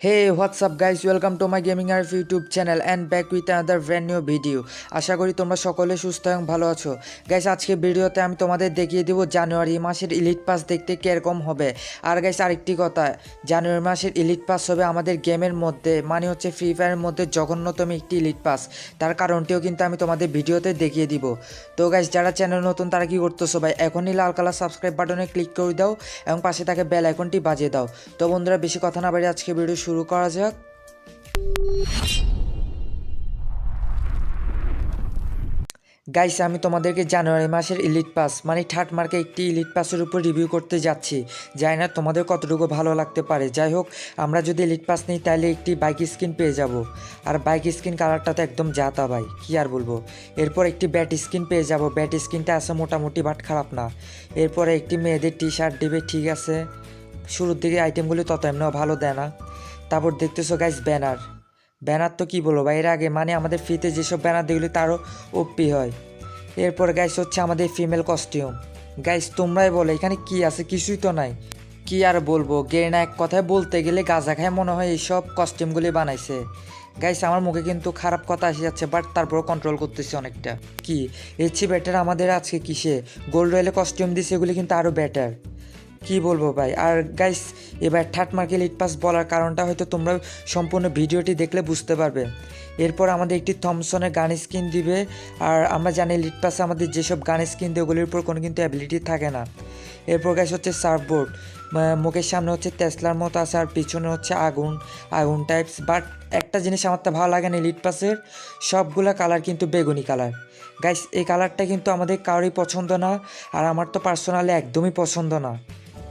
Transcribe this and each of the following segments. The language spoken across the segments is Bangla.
Hey, what's up guys? Welcome to my Gaming Arf YouTube channel and back with another brand new video. আশা করি তোমরা সকলে সুস্থ এবং ভালো আছো। গাইস আজকে ভিডিওতে আমি তোমাদের দেখিয়ে দেব জানুয়ারি মাসের ইলিট পাস দেখতে কিরকম হবে। আর গাইস আরেকটি কথা, জানুয়ারি মাসের ইলিট পাস হবে আমাদের গেমের মধ্যে, মানে হচ্ছে ফ্রি ফায়ারের মধ্যে জঘন্যতম একটি ইলিট পাস। তার কারণটিও কিন্তু আমি তোমাদের ভিডিওতে দেখিয়ে দিব। তো গাইস যারা চ্যানেল নতুন তারা কি করতেছো ভাই, এখনই লাল কালার সাবস্ক্রাইব বাটনে ক্লিক করে দাও এবং পাশে থাকে বেল আইকনটি বাজিয়ে দাও। তো বন্ধুরা বেশি কথা না বাড়িয়ে আজকে ভিডিও শুরু করা যাক। গাইস আমি তোমাদেরকে জানুয়ারি মাসের ইলিট পাস মানে থার্ড মার্কে একটি ইলিট পাসের উপর রিভিউ করতে যাচ্ছি। জানি না তোমাদের কতটুকু ভালো লাগতে পারে। যাই হোক, আমরা যদি ইলিট পাস নিই তাহলে একটি বাইক স্কিন পেয়ে যাব। আর বাইক স্কিন কালারটা তো একদম জাতা ভাই, কি আর বলবো। এরপর একটি ব্যাট স্কিন পেয়ে যাব। ব্যাট স্কিনটা আছে মোটামুটি, বাট খারাপ না। এরপরে একটি মেয়েদের টি শার্ট দেবে, ঠিক আছে। শুরুর দিকে আইটেমগুলি তত এমনিও ভালো দেয় না। তারপর দেখতেছো গাইস ব্যানার। ব্যানার তো কী বলবো ভাই, এর আগে মানে আমাদের ফ্রিতে যেসব ব্যানার দেখলি তারও ওপি হয়। এরপর গাইস হচ্ছে আমাদের ফিমেল কস্টিউম। গাইস তোমরাই বলো এখানে কি আছে, কিছুই তো নাই। কি আর বলবো, গেরিনা এক কথায় বলতে গেলে গাঁজা খায় মনে হয় এইসব কস্টিউমগুলি বানাইছে। গাইস আমার মুখে কিন্তু খারাপ কথা আসে যাচ্ছে, বাট তারপরও কন্ট্রোল করতেছি অনেকটা। কি এর চেয়ে বেটার আমাদের আজকে কিসে গোল্ড রয়েলে কস্টিউম দিছে, এগুলি কিন্তু আরও বেটার। কি বলবো ভাই। আর গাইস এবার থার্ড মার্কে ইলিট পাস বলার কারণটা হয়তো তোমরা সম্পূর্ণ ভিডিওটি দেখলে বুঝতে পারবে। এরপর আমাদের একটি থমসনের গান স্কিন দিবে। আর আমরা জানি ইলিট পাসে আমাদের যেসব গান স্কিন দেয় ওগুলির উপর কোনো কিন্তু অ্যাবিলিটি থাকে না। এরপর গাইস হচ্ছে সার্ফবোর্ড। মুখের সামনে হচ্ছে টেসলার মতো আছে আর পিছনে হচ্ছে আগুন আগুন টাইপস। বাট একটা জিনিস আমার তো ভালো লাগে না, ইলিট পাসের সবগুলা কালার কিন্তু বেগুনি কালার। গাইস এই কালারটা কিন্তু আমাদের কারোরই পছন্দ না, আর আমার তো পার্সোনালি একদমই পছন্দ না।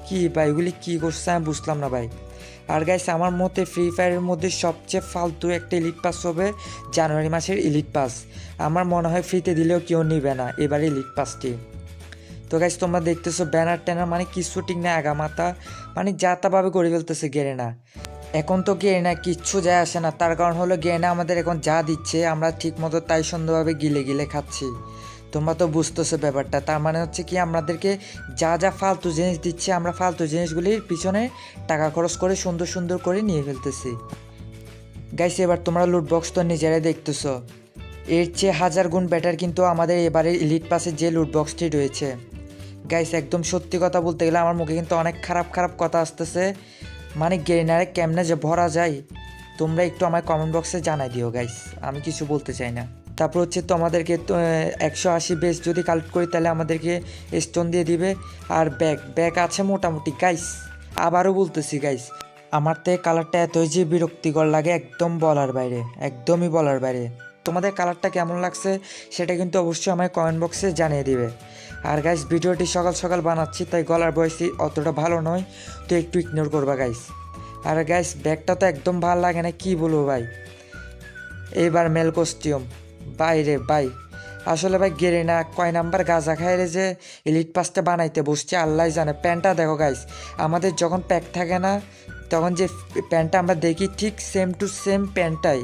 কি ভাই এগুলি কী করছে আমি বুঝলাম না ভাই। আর গাইস আমার মতে ফ্রি ফায়ারের মধ্যে সবচেয়ে ফালতু একটা ইলিট পাস হবে জানুয়ারি মাসের ইলিট পাস। আমার মনে হয় ফ্রিতে দিলেও কেউ নিবে না এবার ইলিট পাসটি। তো গাইস তোমরা দেখতেছো ব্যানার ট্যানার মানে কিছু ঠিক না, আগামাতা মানে যা তাভাবে করে ফেলতেছে গেরেনা। এখন তো গেরেনা কিচ্ছু যায় আসে না, তার কারণ হলো গেরেনা আমাদের এখন যা দিচ্ছে আমরা ঠিক মতো তাই সুন্দরভাবে গিলে গিলে খাচ্ছি। তোমরা তো বুঝতেছো ব্যাপারটা। তার মানে হচ্ছে কি আমাদেরকে যা যা ফালতু জিনিস দিচ্ছে আমরা ফালতু জিনিসগুলির পিছনে টাকা খরচ করে সুন্দর সুন্দর করে নিয়ে ফেলতেছি। গাইস এবার তোমরা লুট বক্স তো নিজেরাই দেখতেছো, এর চেয়ে হাজার গুণ বেটার কিন্তু আমাদের এবারের ইলিট পাসের যে লুট বক্সটি রয়েছে। গাইস একদম সত্যি কথা বলতে গেলে আমার মুখে কিন্তু অনেক খারাপ খারাপ কথা আসতেছে, মানে গেরিনারে কেমনে যে ভরা যায় তোমরা একটু আমার কমেন্ট বক্সে জানাই দিও গাইস, আমি কিছু বলতে চাই না। তারপর হচ্ছে তো আমাদেরকে 180 বেস যদি কালেক্ট করি তাহলে আমাদেরকে স্টোন দিয়ে দিবে। আর ব্যাগ আছে মোটামুটি। গাইস আবারও বলতেছি গাইস, আমার তো এই কালারটা এতই যে বিরক্তিকর লাগে, একদম বলার বাইরে, একদমই বলার বাইরে। তোমাদের কালারটা কেমন লাগছে সেটা কিন্তু অবশ্যই আমার কমেন্ট বক্সে জানিয়ে দিবে। আর গাইস ভিডিওটি সকাল সকাল বানাচ্ছি তাই গলার ভয়েসই অতটা ভালো নয়, তো একটু ইগনোর করবা গাইস। আর গাইস ব্যাগটা তো একদম ভালো লাগে না, কি বলবো ভাই। এইবার মেল কস্টিউম বাইরে ভাই, আসলে ভাই গেরিনা কয় নাম্বার গাঁজা খাইরে যে ইলিট পাসটা বানাইতে বসছে আল্লাহ জানে। প্যান্টটা দেখো গাইস, আমাদের যখন প্যাক থাকে না তখন যে প্যান্টটা আমরা দেখি ঠিক সেম টু সেম প্যান্টটাই,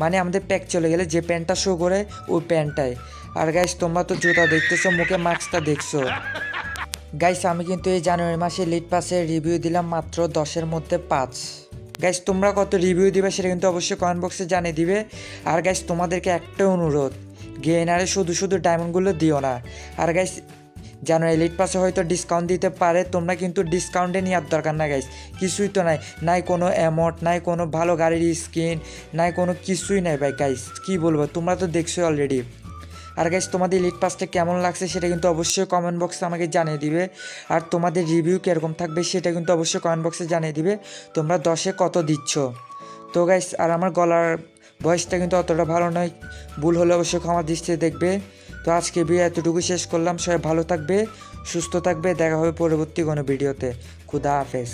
মানে আমাদের প্যাক চলে গেলে যে প্যান্টটা শো করে ওই প্যান্টটাই। আর গাইস তোমরা তো জুতা দেখতেছো, মুখে মাস্কটা দেখছো। গাইস আমি কিন্তু এই জানুয়ারি মাসে ইলিট পাসের রিভিউ দিলাম মাত্র 10-এর মধ্যে 5। গাইস তোমরা কত রিভিউ দিবে সেটা কিন্তু অবশ্যই কমেন্ট বক্সে জানিয়ে দিবে। আর গাইস তোমাদেরকে একটা অনুরোধ, গেনারে শুধু শুধু ডায়মন্ডগুলো দিও না। আর গাইস জানুয়ারি ইলিট পাসে হয়তো ডিসকাউন্ট দিতে পারে, তোমরা কিন্তু ডিসকাউন্টে নেওয়ার দরকার না গাইস। কিছুই তো নাই, নাই কোনো অ্যামট, নাই কোনো ভালো গাড়ির স্কিন, নাই কোনো কিছুই নাই ভাই। গাইস কী বলবো, তোমরা তো দেখছো অলরেডি। আর গাইস তোমাদের ইলিট পাসটা কেমন লাগছে সেটা কিন্তু অবশ্যই কমেন্ট বক্সে আমাকে জানিয়ে দিবে। আর তোমাদের রিভিউ কীরকম থাকবে সেটা কিন্তু অবশ্যই কমেন্ট বক্সে জানিয়ে দিবে তোমরা 10-এ কত দিচ্ছ। তো গাইস আর আমার গলার ভয়েসটা কিন্তু অতটা ভালো নয়, ভুল হলে অবশ্যই ক্ষমা দৃষ্টিতে দেখবে। তো আজকে ভিডিও এতটুকু শেষ করলাম, সবাই ভালো থাকবে, সুস্থ থাকবে, দেখা হবে পরবর্তী কোনো ভিডিওতে। খুদা হাফেজ।